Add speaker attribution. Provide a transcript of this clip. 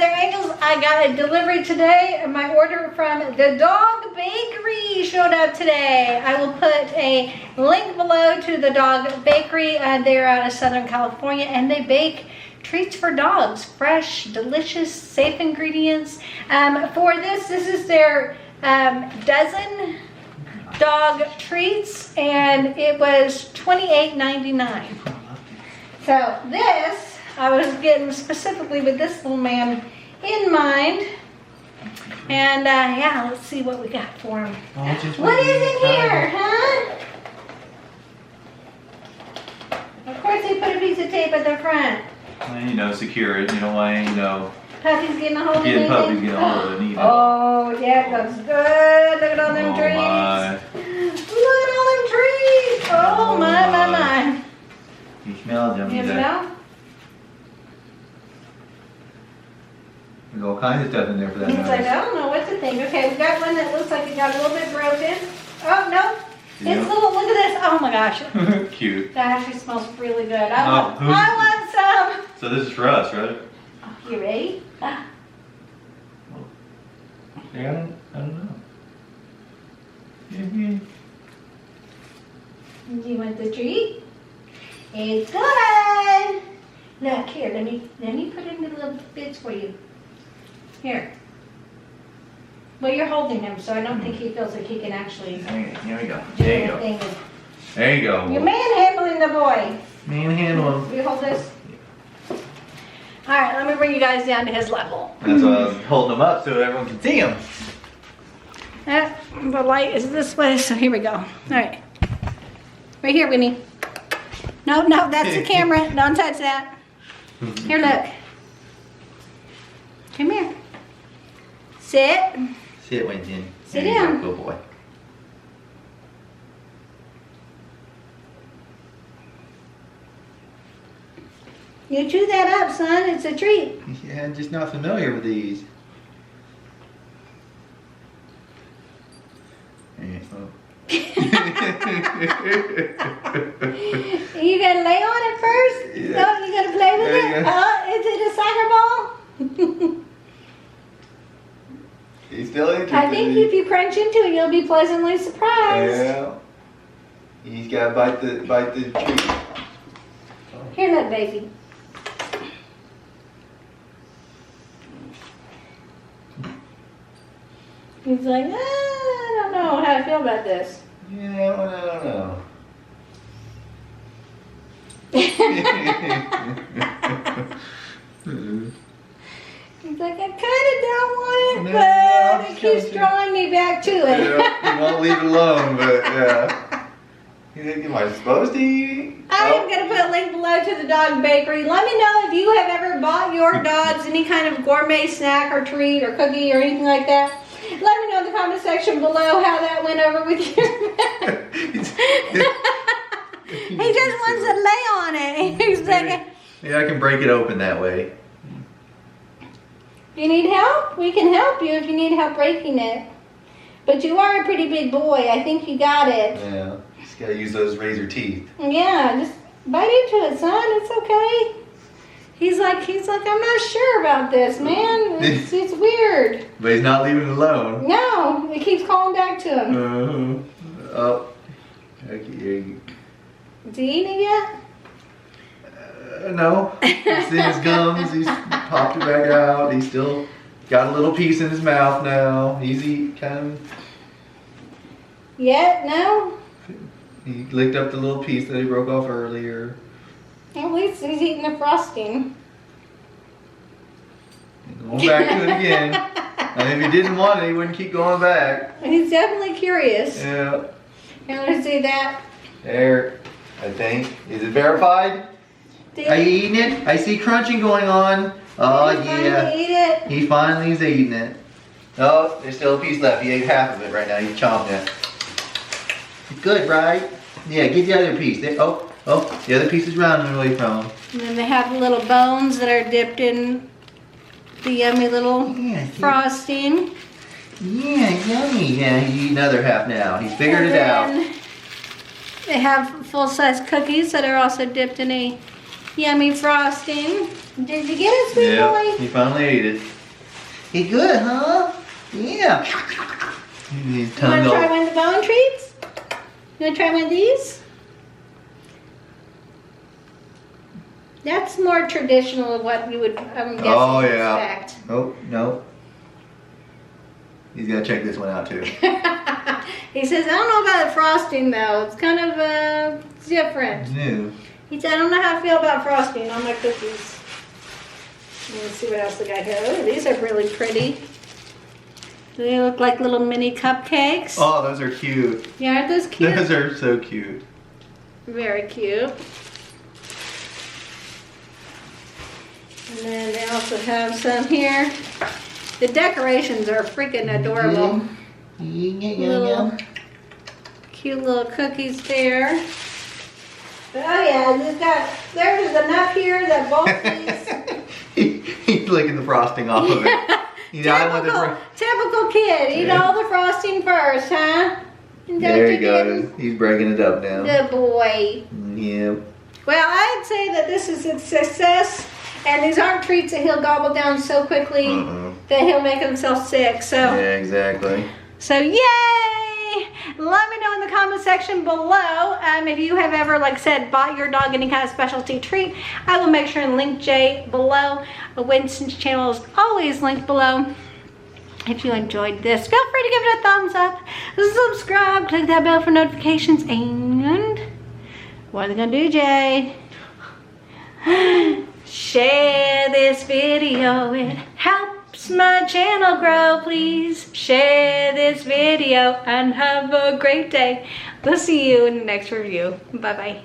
Speaker 1: there, angels. I got a delivery today. My order from the Dog Bakery showed up today. I will put a link below to the Dog Bakery. They're out of Southern California, and they bake treats for dogs. Fresh, delicious, safe ingredients. For this is their dozen dog treats, and it was $28.99. So this, I was getting specifically with this little man in mind. And yeah, let's see what we got for him. What is in here, huh? Of course they put a piece of tape at the front.
Speaker 2: Well, you know, secure it. You know why? You know.
Speaker 1: Puppy's getting a hold of it.
Speaker 2: Puppy's getting a hold of it.
Speaker 1: Oh, yeah, it looks good. Look at all them trees.
Speaker 2: My.
Speaker 1: Look at all them trees. Oh, my.
Speaker 2: You smell them.
Speaker 1: You smell?
Speaker 2: There's all kinds of stuff in there for that.
Speaker 1: He's like, I don't know what to think. Okay, we got one that looks like it got a little bit broken. Oh, no. It's little, look at this. Oh my gosh.
Speaker 2: Cute.
Speaker 1: That actually smells really good. I want some.
Speaker 2: So this is for us, right?
Speaker 1: Oh, you ready?
Speaker 2: Yeah, I don't know.
Speaker 1: Do you want the treat? It's good. Look here, let me put it in the little bits for you. Here. Well, you're holding him, so I don't think he feels like he can actually.
Speaker 2: Here we go. There you go. There you go.
Speaker 1: You're manhandling the boy.
Speaker 2: Manhandle him.
Speaker 1: Will you hold this? All right, let me bring you guys down to his level.
Speaker 2: That's why I was holding him up so everyone can see him.
Speaker 1: The light is this way, so here we go. All right. Right here, Winnie. No, that's the camera. Don't touch that. Here, look. Come here. Sit.
Speaker 2: Sit, Winston.
Speaker 1: Sit down.
Speaker 2: Good boy.
Speaker 1: You chew that up, son. It's a treat.
Speaker 2: Yeah, I'm just not familiar with these.
Speaker 1: You gonna lay on it first?
Speaker 2: Yeah.
Speaker 1: No, you gonna play with it? Is it a soccer ball?
Speaker 2: He's still interested.
Speaker 1: I think if you crunch into it, you'll be pleasantly surprised.
Speaker 2: Yeah. He's got to bite the treat.
Speaker 1: Here, look, baby. He's like, I don't know how I feel about this.
Speaker 2: Yeah, well, I don't know.
Speaker 1: He's like, I kind of don't want it, but it keeps drawing me back to it.
Speaker 2: Yeah, he won't leave it alone, but yeah. You think you might supposed to eat?
Speaker 1: I am going to put a link below to the Dog Bakery. Let me know if you have ever bought your dogs any kind of gourmet snack or treat or cookie or anything like that. Let me know in the comment section below how that went over with you. He just wants to lay on it. He's like,
Speaker 2: yeah, I can break it open that way.
Speaker 1: if you need help, we can help you if you need help breaking it. But you are a pretty big boy. I think you got it.
Speaker 2: Yeah, just gotta use those razor teeth.
Speaker 1: Yeah, just bite into it, son. It's okay. He's like, I'm not sure about this, man. It's weird.
Speaker 2: But he's not leaving it alone.
Speaker 1: No, it keeps calling back to him.
Speaker 2: Oh. Okay.
Speaker 1: Is he eating it yet?
Speaker 2: No. He's in his gums. He's popped it back out. He's still got a little piece in his mouth now. He's kind of.
Speaker 1: Yet? No?
Speaker 2: He licked up the little piece that he broke off earlier.
Speaker 1: At least he's eating the frosting.
Speaker 2: Going back to it again. And if he didn't want it, he wouldn't keep going back.
Speaker 1: He's definitely curious.
Speaker 2: Yeah.
Speaker 1: You want to see that?
Speaker 2: There, I think. Is it verified? Are you eating it? I see crunching going on. Oh, yeah.
Speaker 1: Eat it.
Speaker 2: He finally is eating it. Oh, there's still a piece left. He ate half of it right now. He's chomping it. Good, right? Yeah, get the other piece. There. Oh, the other piece is rounding away from him.
Speaker 1: And then they have the little bones that are dipped in the yummy little frosting.
Speaker 2: Yeah, yummy. Yeah, he's eating another half now. He's figured it out.
Speaker 1: They have full-size cookies that are also dipped in a yummy frosting. Did you get it, sweet boy?
Speaker 2: He finally ate it. He good, huh? Yeah.
Speaker 1: You want to try one of the bone treats? You want to try one of these? That's more traditional of what you would, I'm guessing, expect.
Speaker 2: Oh, no. He's got to check this one out too.
Speaker 1: He says, I don't know about the frosting though. It's kind of different.
Speaker 2: It's new.
Speaker 1: He said, I don't know how I feel about frosting on my cookies. Let's see what else we got here. Oh, these are really pretty. They look like little mini cupcakes.
Speaker 2: Oh, those are cute.
Speaker 1: Yeah, aren't those cute?
Speaker 2: Those are so cute.
Speaker 1: Very cute. And then they also have some here. The decorations are freaking adorable. Little, cute little cookies there. But oh yeah, there's enough here that both these.
Speaker 2: He's licking the frosting off of it. You know,
Speaker 1: typical kid. Eat all the frosting first, huh?
Speaker 2: There he goes. He's breaking it up now.
Speaker 1: Good boy.
Speaker 2: Yep.
Speaker 1: Well, I'd say that this is a success. And these aren't treats that he'll gobble down so quickly that he'll make himself sick. So
Speaker 2: yeah, exactly.
Speaker 1: So yay! Let me know in the comment section below if you have ever, like I said, bought your dog any kind of specialty treat. I will make sure and link Jay below. Winston's channel is always linked below. If you enjoyed this, feel free to give it a thumbs up, subscribe, click that bell for notifications, and what are they gonna do, Jay? Share this video, it helps my channel grow. Please share this video and have a great day. We'll see you in the next review. Bye bye.